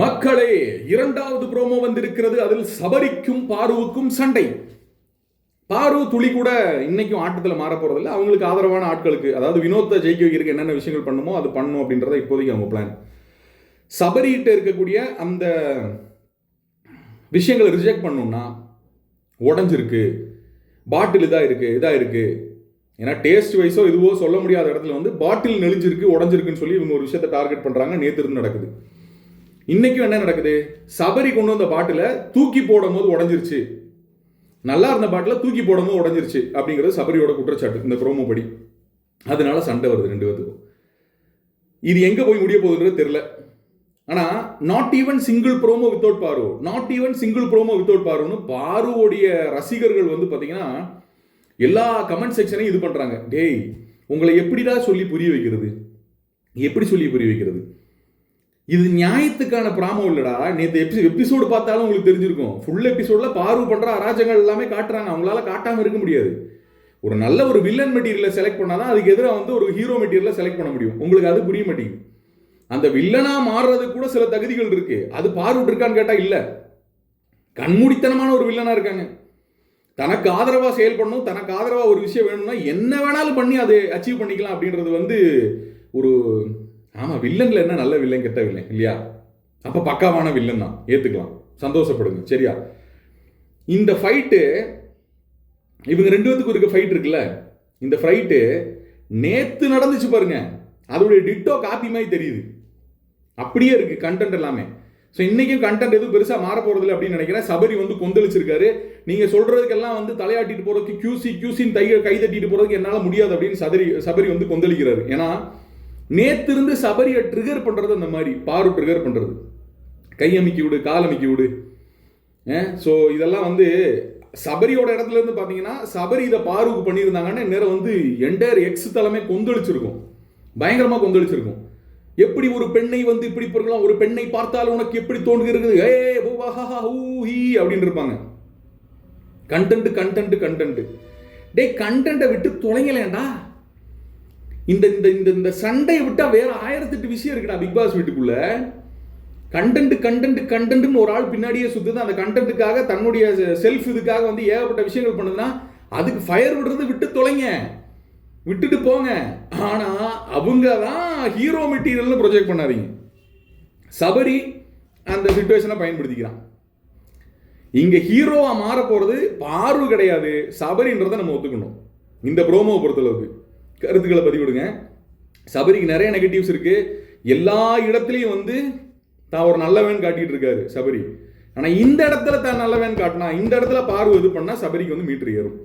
மக்களே, இரண்டாவது ப்ரோமோ வந்திருக்கிறது. அதில் சபரிக்கும் பாருவுக்கும் சண்டை. பாரு துளி கூட இன்னைக்கும் ஆட்டத்தில் மாற போறதில்ல. அவங்களுக்கு ஆதரவான ஆட்களுக்கு, அதாவது வினோத்தை ஜெயிக்க வைக்கிறதுக்கு என்னென்ன விஷயங்கள் பண்ணுமோ அது பண்ணும் அப்படின்றத இப்போதைக்கு அவங்க பிளான். சபரிகிட்ட இருக்கக்கூடிய அந்த விஷயங்களை ரிஜெக்ட் பண்ணணும்னா, உடஞ்சிருக்கு, பாட்டில் இதாக இருக்கு, ஏன்னா டேஸ்ட் வைஸோ இதுவோ சொல்ல முடியாத இடத்துல வந்து பாட்டில் நெளிஞ்சிருக்கு, உடஞ்சிருக்குன்னு சொல்லி இவங்க ஒரு விஷயத்தை டார்கெட் பண்றாங்க. நேற்று இருந்து நடக்குது. இன்னைக்கும் என்ன நடக்குது? சபரி கொண்டு வந்த பாட்டில தூக்கி போடும் போது உடஞ்சிருச்சு, நல்லா இருந்த பாட்டில தூக்கி போடும் போது உடஞ்சிருச்சு அப்படிங்கிறது சபரியோட குற்றச்சாட்டு இந்த ப்ரோமோ படி. அதனால சண்டை வருது ரெண்டு பேத்துக்கும். இது எங்க போய் முடிய போகுதுன்றது தெரியல. ஆனா not even single promo without Paru, not even single promo without பாருன்னு பாருவோடைய ரசிகர்கள் வந்து பாத்தீங்கன்னா எல்லா கமெண்ட் செக்ஷனையும் இது பண்றாங்க. டேய், உங்களை எப்படிடா சொல்லி புரிய வைக்கிறது, எப்படி சொல்லி புரிய வைக்கிறது? இது நியாயத்துக்கான ப்ராமோ இல்லடா. நேற்று எபிசோடு பார்த்தாலும் உங்களுக்கு தெரிஞ்சிருக்கும். ஃபுல் எபிசோட்ல பாரு பண்ற அராஜகங்கள் எல்லாமே காட்டுறாங்க. அவங்களால காட்டாம இருக்க முடியாது. ஒரு நல்ல ஒரு வில்லன் மெட்டீரியலை செலக்ட் பண்ணாதான் அதுக்கு எதிராக வந்து ஒரு ஹீரோ மெட்டீரியலை செலக்ட் பண்ண முடியும். உங்களுக்கு அது புரிய மாட்டேங்குது. அந்த வில்லனா மாறுறதுக்கு கூட சில தகுதிகள் இருக்கு. அது பாரு இருக்கான்னு கேட்டா இல்ல. கண்மூடித்தனமான ஒரு வில்லனா இருக்காங்க. தனக்கு ஆதரவா செயல்படணும், தனக்கு ஆதரவா ஒரு விஷயம் வேணும்னா என்ன வேணாலும் பண்ணி அதை அச்சீவ் பண்ணிக்கலாம் அப்படின்றது வந்து ஒரு, ஆமா, வில்லன்ல என்ன நல்ல வில்லன் கெட்ட வில்லன் இல்லையா? அப்ப பக்காவான வில்லன் தான், ஏத்துக்கலாம், சந்தோஷப்படுங்க. சரியா? இந்த ஃபைட்டு, இவங்க ரெண்டு பேத்துக்கும் இருக்க ஃபைட் இருக்குல்ல, இந்த ஃபைட்டு நேத்து நடந்துச்சு பாருங்க. அதோடைய டிட்டோ காப்பி மாதிரி தெரியுது. அப்படியே இருக்கு கண்டென்ட் எல்லாமே. ஸோ இன்னைக்கும் கண்டென்ட் எதுவும் பெருசா மாற போறதில்லை அப்படின்னு நினைக்கிறேன். சபரி வந்து கொந்தளிச்சிருக்காரு. நீங்க சொல்றதுக்கெல்லாம் வந்து தலையாட்டிட்டு போறதுக்கு கியூசின் கை தட்டிட்டு போறதுக்கு என்னால முடியாது அப்படின்னு சபரி வந்து கொந்தளிக்கிறாரு. ஏன்னா நேத்து இருந்து சபரியை ட்ரிகர் பண்றது அந்த மாதிரி பாரு ட்ரிகர் பண்றது, கையமைக்கி விடு, காலமைக்கி விடு. ஸோ இதெல்லாம் வந்து சபரியோட இடத்துல இருந்து பாத்தீங்கன்னா, சபரி இதை பாருக்கு பண்ணியிருந்தாங்கன்னா நேரம் வந்து என்டையர் எக்ஸ் தலைமை கொந்தளிச்சிருக்கும், பயங்கரமா கொந்தளிச்சிருக்கும். எப்படி ஒரு பெண்ணை வந்து இப்படி போகலாம், ஒரு பெண்ணை பார்த்தால் உனக்கு எப்படி தோன்றுகிறது, அப்படின்னு இருப்பாங்க. கண்டென்ட் டே, கண்டென்ட்டை விட்டு தொலைங்கலேண்டா. இந்த இந்த இந்த சண்டையை விட்டா வேற 1008 விஷயம் இருக்குடா பிக் பாஸ் வீட்டுக்குள்ள. கண்டென்ட் ஒரு ஆள் பின்னாடியே சுத்துது. அந்த கண்டென்ட்டுக்காக தன்னுடைய செல்ஃப் இதுக்காக வந்து ஏகப்பட்ட விஷயங்கள் பண்ணுதுன்னா அதுக்கு ஃபயர் விடுறது விட்டு தொலைங்க, விட்டுட்டு போங்க. ஆனா அவங்க தான் ஹீரோ மெட்டீரியல்னு ப்ரொஜெக்ட் பண்ணாதீங்க. சபரி அந்த சிச்சுவேஷனை பயன்படுத்திக்கிறான். இங்க ஹீரோவா மாற போறது பாரு கிடையாது, சபரின்றதை நம்ம ஒத்துக்கணும். இந்த ப்ரோமோவை பொறுத்தளவுக்கு கருத்துக்களை பதிவிடுங்க. சபரிக்கு நிறைய நெகட்டிவ்ஸ் இருக்கு. எல்லா இடத்துலையும் வந்து தான் ஒரு நல்லவன் காட்டிட்டு இருக்காரு சபரி. ஆனா இந்த இடத்துல தான் நல்லவன் காட்டினா, இந்த இடத்துல பாரு இது பண்ணா சபரிக்கு வந்து மீட்டர் ஏறும்.